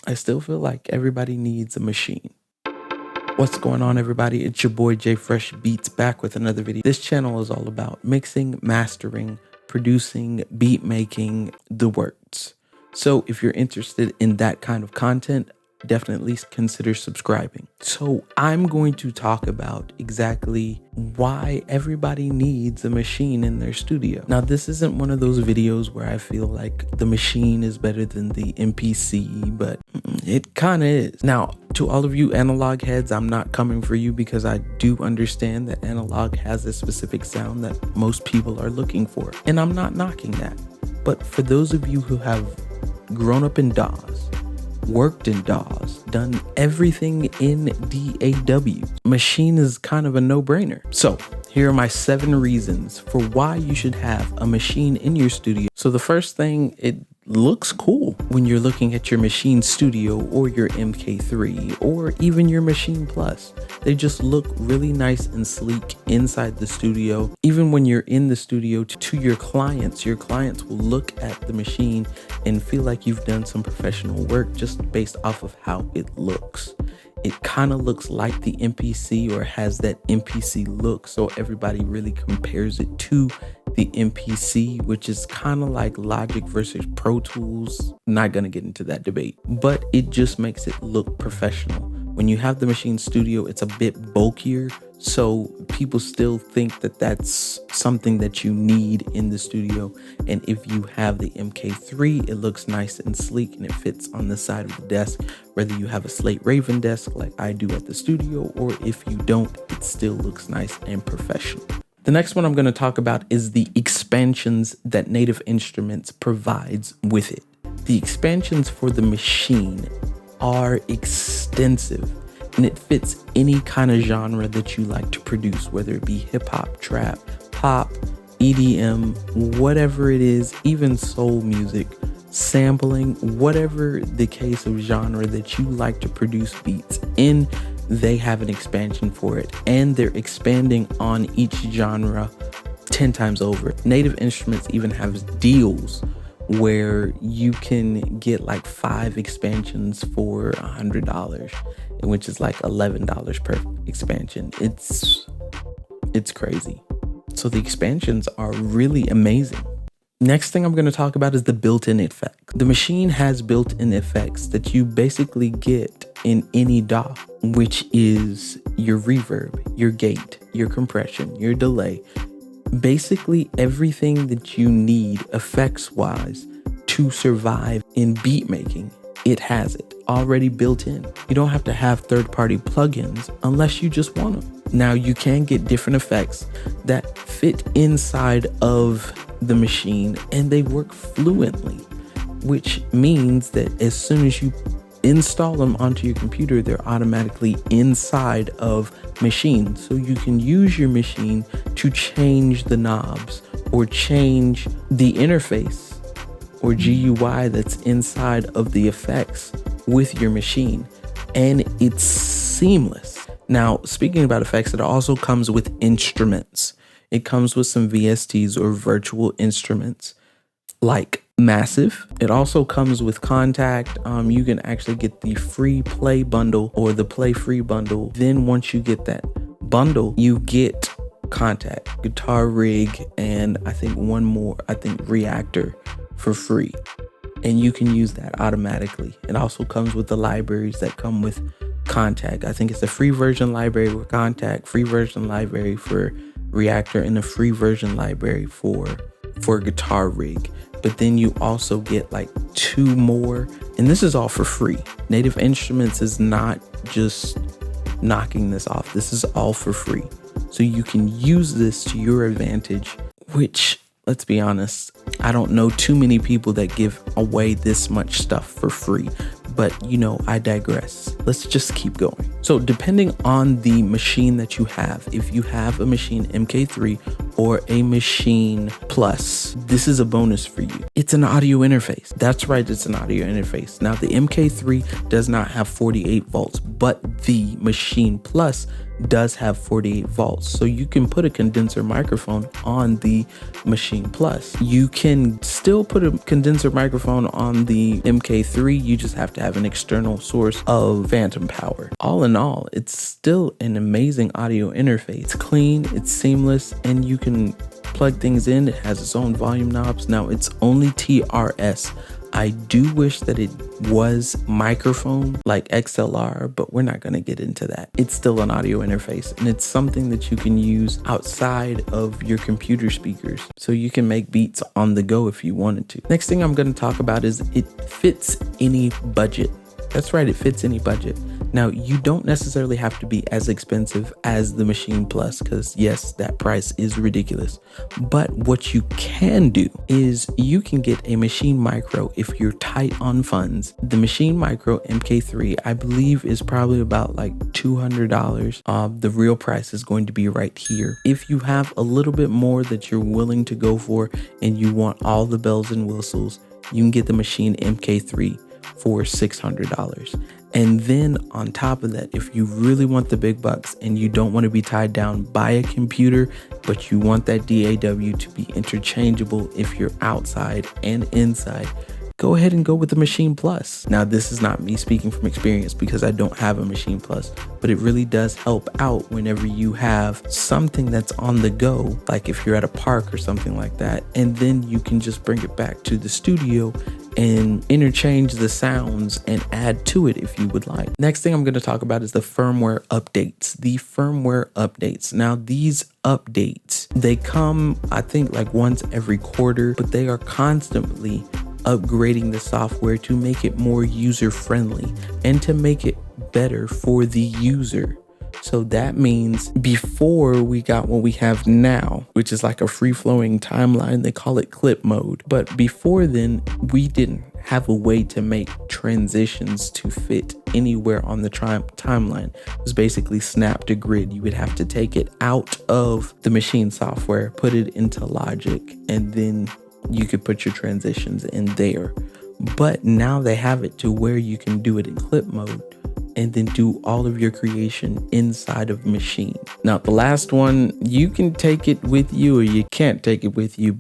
I still feel like everybody needs a machine. What's going on, everybody? It's your boy J Fresh Beats back with another video. This channel is all about mixing, mastering, producing, beat making, the works. So if you're interested in that kind of content, definitely consider subscribing. So I'm going to talk about exactly why everybody needs a machine in their studio. Now, this isn't one of those videos where I feel like the machine is better than the MPC, but it kind of is. Now, to all of you analog heads, I'm not coming for you because I do understand that analog has a specific sound that most people are looking for, and I'm not knocking that. But for those of you who have grown up in DAWs, worked in DAWs, done everything in DAW, machine is kind of a no-brainer. So here are my 7 reasons for why you should have a machine in your studio. So the first thing, it looks cool when you're looking at your Maschine Studio or your MK3 or even your Maschine Plus. They just look really nice and sleek inside the studio. Even when you're in the studio to your clients will look at the machine and feel like you've done some professional work just based off of how it looks. It kind of looks like the MPC or has that MPC look, so everybody really compares it to the MPC, which is kind of like Logic versus Pro Tools. Not gonna get into that debate, but it just makes it look professional. When you have the Maschine Studio, it's a bit bulkier, so people still think that that's something that you need in the studio. And if you have the MK3, it looks nice and sleek and it fits on the side of the desk, whether you have a Slate Raven desk like I do at the studio, or if you don't, it still looks nice and professional. The next one I'm going to talk about is the expansions that Native Instruments provides with it. The expansions for the Maschine are extensive, and it fits any kind of genre that you like to produce, whether it be hip hop, trap, pop, EDM, whatever it is, even soul music, sampling, whatever the case of genre that you like to produce beats in, they have an expansion for it, and they're expanding on each genre 10 times over. Native Instruments even have deals where you can get like 5 expansions for $100, which is like $11 per expansion. It's crazy. So the expansions are really amazing. Next thing I'm going to talk about is the built-in effects. The Maschine has built-in effects that you basically get in any DAW, which is your reverb, your gate, your compression, your delay, basically everything that you need effects-wise to survive in beat making. It has it already built in. You don't have to have third-party plugins unless you just want them. Now, you can get different effects that fit inside of the machine and they work fluently, which means that as soon as you install them onto your computer, they're automatically inside of Maschine. So you can use your machine to change the knobs or change the interface or GUI that's inside of the effects with your machine, and it's seamless. Now, speaking about effects, it also comes with instruments. It comes with some VSTs or virtual instruments like Massive. It also comes with Contact. You can actually get the free play bundle or the play free bundle. Then once you get that bundle, you get Contact, Guitar Rig, and I think one more, Reactor for free. And you can use that automatically. It also comes with the libraries that come with Contact. I think it's a free version library with Contact, free version library for Reactor, and a free version library for Guitar Rig. But then you also get like 2 more, and this is all for free. Native Instruments is not just knocking this off. This is all for free. So you can use this to your advantage, which, let's be honest, I don't know too many people that give away this much stuff for free. But I digress. Let's just keep going. So depending on the machine that you have, if you have a Maschine MK3 or a Maschine Plus, this is a bonus for you. It's an audio interface. That's right, it's an audio interface. Now the MK3 does not have 48 volts, but the Maschine Plus does have 48 volts. So you can put a condenser microphone on the Maschine Plus. You can still put a condenser microphone on the MK3. You just have to have an external source of phantom power. All in all, it's still an amazing audio interface. It's clean, it's seamless, and you can plug things in. It has its own volume knobs. Now it's only TRS. I do wish that it was microphone like XLR, but we're not going to get into that. It's still an audio interface, and it's something that you can use outside of your computer speakers. So you can make beats on the go if you wanted to. Next thing I'm going to talk about is it fits any budget. That's right, it fits any budget. Now, you don't necessarily have to be as expensive as the Maschine Plus, because yes, that price is ridiculous. But what you can do is you can get a Maschine Micro if you're tight on funds. The Maschine Micro MK3, I believe, is probably about like $200. The real price is going to be right here. If you have a little bit more that you're willing to go for and you want all the bells and whistles, you can get the Maschine MK3 for $600. And then on top of that, if you really want the big bucks and you don't want to be tied down by a computer, but you want that DAW to be interchangeable if you're outside and inside, go ahead and go with the Maschine Plus. Now, this is not me speaking from experience because I don't have a Maschine Plus, but it really does help out whenever you have something that's on the go, like if you're at a park or something like that, and then you can just bring it back to the studio and interchange the sounds and add to it if you would like. Next thing I'm going to talk about is the firmware updates. The firmware updates. Now, these updates, they come, I think, like once every quarter, but they are constantly upgrading the software to make it more user-friendly and to make it better for the user. So that means before we got what we have now, which is like a free-flowing timeline, they call it clip mode. But before then, we didn't have a way to make transitions to fit anywhere on the timeline. It was basically snap to grid. You would have to take it out of the Maschine software, put it into Logic, and then you could put your transitions in there. But now they have it to where you can do it in clip mode and then do all of your creation inside of Maschine. Now, the last one, you can take it with you or you can't take it with you, but